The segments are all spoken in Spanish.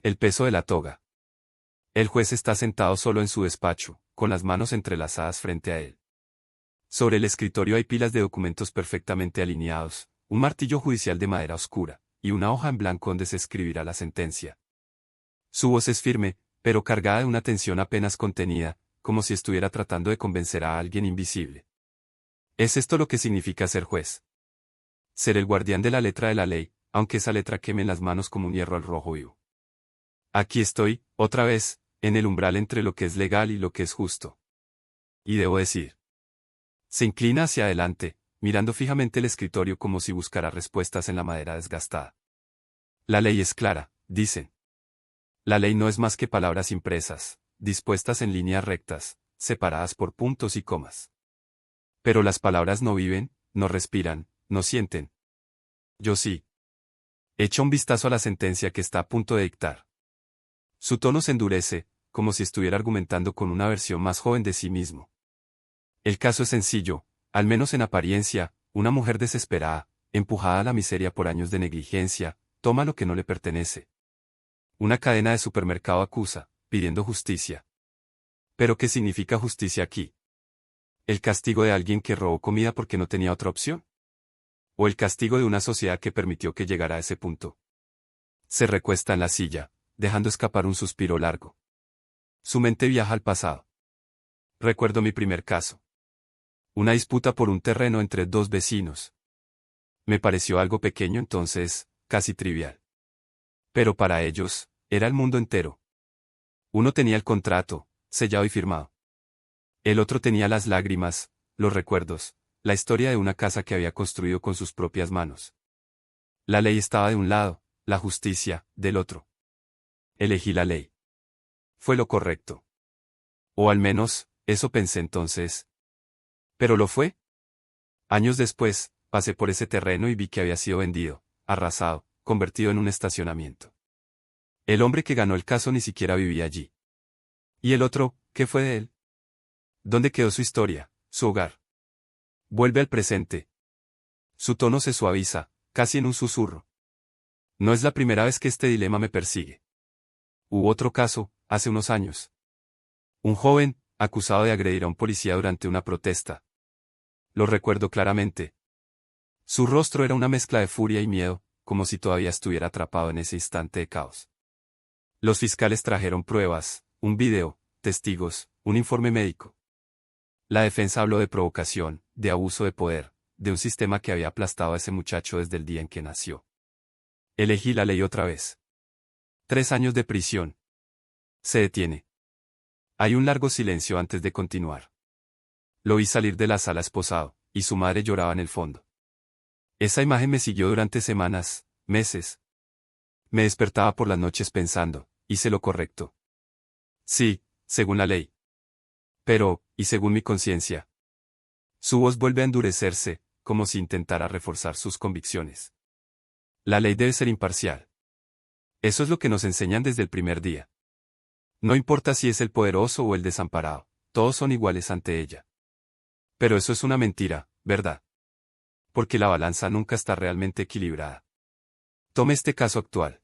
El peso de la toga. El juez está sentado solo en su despacho, con las manos entrelazadas frente a él. Sobre el escritorio hay pilas de documentos perfectamente alineados, un martillo judicial de madera oscura, y una hoja en blanco donde se escribirá la sentencia. Su voz es firme, pero cargada de una tensión apenas contenida, como si estuviera tratando de convencer a alguien invisible. ¿Es esto lo que significa ser juez? Ser el guardián de la letra de la ley, aunque esa letra queme en las manos como un hierro al rojo vivo. Aquí estoy, otra vez, en el umbral entre lo que es legal y lo que es justo. Y debo decir. Se inclina hacia adelante, mirando fijamente el escritorio como si buscara respuestas en la madera desgastada. La ley es clara, dicen. La ley no es más que palabras impresas, dispuestas en líneas rectas, separadas por puntos y comas. Pero las palabras no viven, no respiran, no sienten. Yo sí. Echa un vistazo a la sentencia que está a punto de dictar. Su tono se endurece, como si estuviera argumentando con una versión más joven de sí mismo. El caso es sencillo, al menos en apariencia, una mujer desesperada, empujada a la miseria por años de negligencia, toma lo que no le pertenece. Una cadena de supermercado acusa, pidiendo justicia. ¿Pero qué significa justicia aquí? ¿El castigo de alguien que robó comida porque no tenía otra opción? ¿O el castigo de una sociedad que permitió que llegara a ese punto? Se recuesta en la silla, dejando escapar un suspiro largo. Su mente viaja al pasado. Recuerdo mi primer caso. Una disputa por un terreno entre dos vecinos. Me pareció algo pequeño entonces, casi trivial. Pero para ellos, era el mundo entero. Uno tenía el contrato, sellado y firmado. El otro tenía las lágrimas, los recuerdos, la historia de una casa que había construido con sus propias manos. La ley estaba de un lado, la justicia, del otro. Elegí la ley. Fue lo correcto. O al menos, eso pensé entonces. ¿Pero lo fue? Años después, pasé por ese terreno y vi que había sido vendido, arrasado, convertido en un estacionamiento. El hombre que ganó el caso ni siquiera vivía allí. ¿Y el otro, qué fue de él? ¿Dónde quedó su historia, su hogar? Vuelve al presente. Su tono se suaviza, casi en un susurro. No es la primera vez que este dilema me persigue. Hubo otro caso, hace unos años. Un joven, acusado de agredir a un policía durante una protesta. Lo recuerdo claramente. Su rostro era una mezcla de furia y miedo, como si todavía estuviera atrapado en ese instante de caos. Los fiscales trajeron pruebas, un video, testigos, un informe médico. La defensa habló de provocación, de abuso de poder, de un sistema que había aplastado a ese muchacho desde el día en que nació. Elegí la ley otra vez. 3 años de prisión. Se detiene. Hay un largo silencio antes de continuar. Lo vi salir de la sala esposado, y su madre lloraba en el fondo. Esa imagen me siguió durante semanas, meses. Me despertaba por las noches pensando, hice lo correcto. Sí, según la ley. Pero, ¿y según mi conciencia? Su voz vuelve a endurecerse, como si intentara reforzar sus convicciones. La ley debe ser imparcial. Eso es lo que nos enseñan desde el primer día. No importa si es el poderoso o el desamparado, todos son iguales ante ella. Pero eso es una mentira, ¿verdad? Porque la balanza nunca está realmente equilibrada. Tome este caso actual.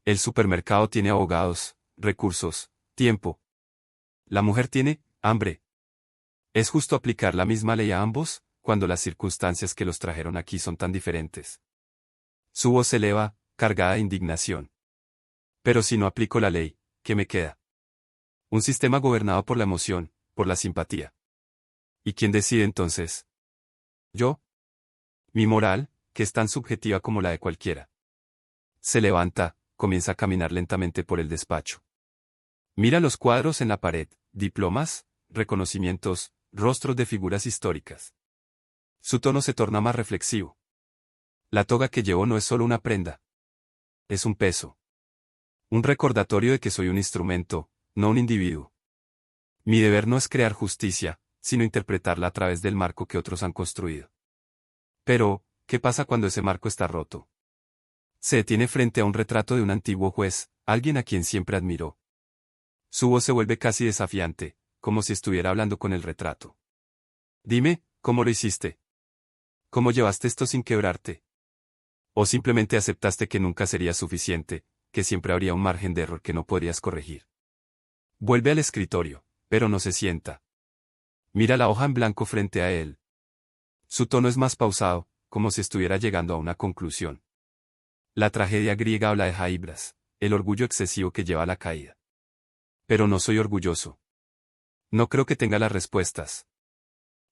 El supermercado tiene abogados, recursos, tiempo. La mujer tiene hambre. ¿Es justo aplicar la misma ley a ambos, cuando las circunstancias que los trajeron aquí son tan diferentes? Su voz se eleva, cargada de indignación. Pero si no aplico la ley, ¿qué me queda? Un sistema gobernado por la emoción, por la simpatía. ¿Y quién decide entonces? ¿Yo? Mi moral, que es tan subjetiva como la de cualquiera. Se levanta, comienza a caminar lentamente por el despacho. Mira los cuadros en la pared, diplomas, reconocimientos, rostros de figuras históricas. Su tono se torna más reflexivo. La toga que llevo no es solo una prenda. Es un peso. Un recordatorio de que soy un instrumento, no un individuo. Mi deber no es crear justicia, sino interpretarla a través del marco que otros han construido. Pero, ¿qué pasa cuando ese marco está roto? Se detiene frente a un retrato de un antiguo juez, alguien a quien siempre admiró. Su voz se vuelve casi desafiante, como si estuviera hablando con el retrato. Dime, ¿cómo lo hiciste? ¿Cómo llevaste esto sin quebrarte? ¿O simplemente aceptaste que nunca sería suficiente, que siempre habría un margen de error que no podrías corregir. Vuelve al escritorio, pero no se sienta. Mira la hoja en blanco frente a él. Su tono es más pausado, como si estuviera llegando a una conclusión. La tragedia griega habla de Haibras, el orgullo excesivo que lleva a la caída. Pero no soy orgulloso. No creo que tenga las respuestas.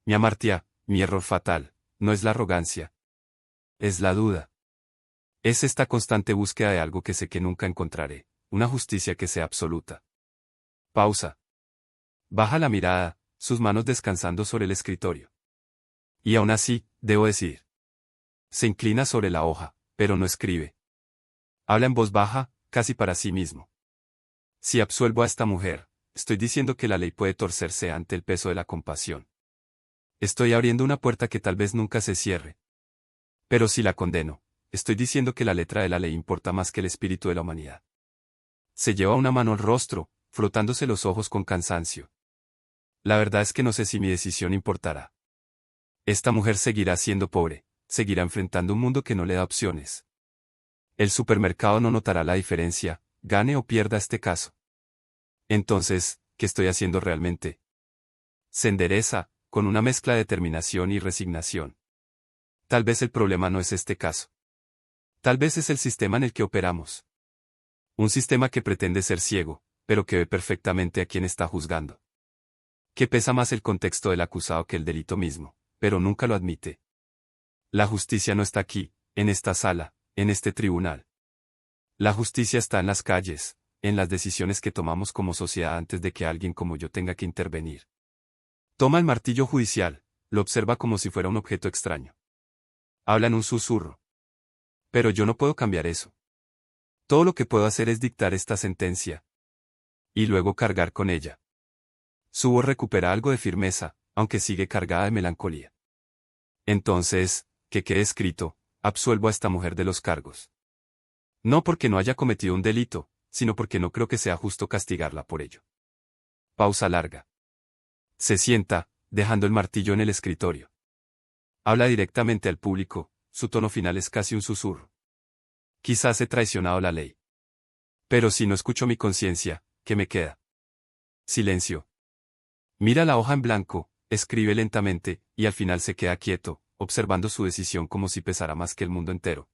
Mi amartya, mi error fatal, no es la arrogancia. Es la duda. Es esta constante búsqueda de algo que sé que nunca encontraré, una justicia que sea absoluta. Pausa. Baja la mirada, sus manos descansando sobre el escritorio. Y aún así, debo decir. Se inclina sobre la hoja, pero no escribe. Habla en voz baja, casi para sí mismo. Si absuelvo a esta mujer, estoy diciendo que la ley puede torcerse ante el peso de la compasión. Estoy abriendo una puerta que tal vez nunca se cierre. Pero si la condeno, estoy diciendo que la letra de la ley importa más que el espíritu de la humanidad. Se lleva una mano al rostro, frotándose los ojos con cansancio. La verdad es que no sé si mi decisión importará. Esta mujer seguirá siendo pobre, seguirá enfrentando un mundo que no le da opciones. El supermercado no notará la diferencia, gane o pierda este caso. Entonces, ¿qué estoy haciendo realmente? Se endereza, con una mezcla de determinación y resignación. Tal vez el problema no es este caso. Tal vez es el sistema en el que operamos. Un sistema que pretende ser ciego, pero que ve perfectamente a quien está juzgando. Que pesa más el contexto del acusado que el delito mismo, pero nunca lo admite. La justicia no está aquí, en esta sala, en este tribunal. La justicia está en las calles, en las decisiones que tomamos como sociedad antes de que alguien como yo tenga que intervenir. Toma el martillo judicial, lo observa como si fuera un objeto extraño. Habla en un susurro. Pero yo no puedo cambiar eso. Todo lo que puedo hacer es dictar esta sentencia. Y luego cargar con ella. Su voz recupera algo de firmeza, aunque sigue cargada de melancolía. Entonces, que quede escrito, absuelvo a esta mujer de los cargos. No porque no haya cometido un delito, sino porque no creo que sea justo castigarla por ello. Pausa larga. Se sienta, dejando el martillo en el escritorio. Habla directamente al público, su tono final es casi un susurro. Quizás he traicionado la ley. Pero si no escucho mi conciencia, ¿qué me queda? Silencio. Mira la hoja en blanco, escribe lentamente, y al final se queda quieto, observando su decisión como si pesara más que el mundo entero.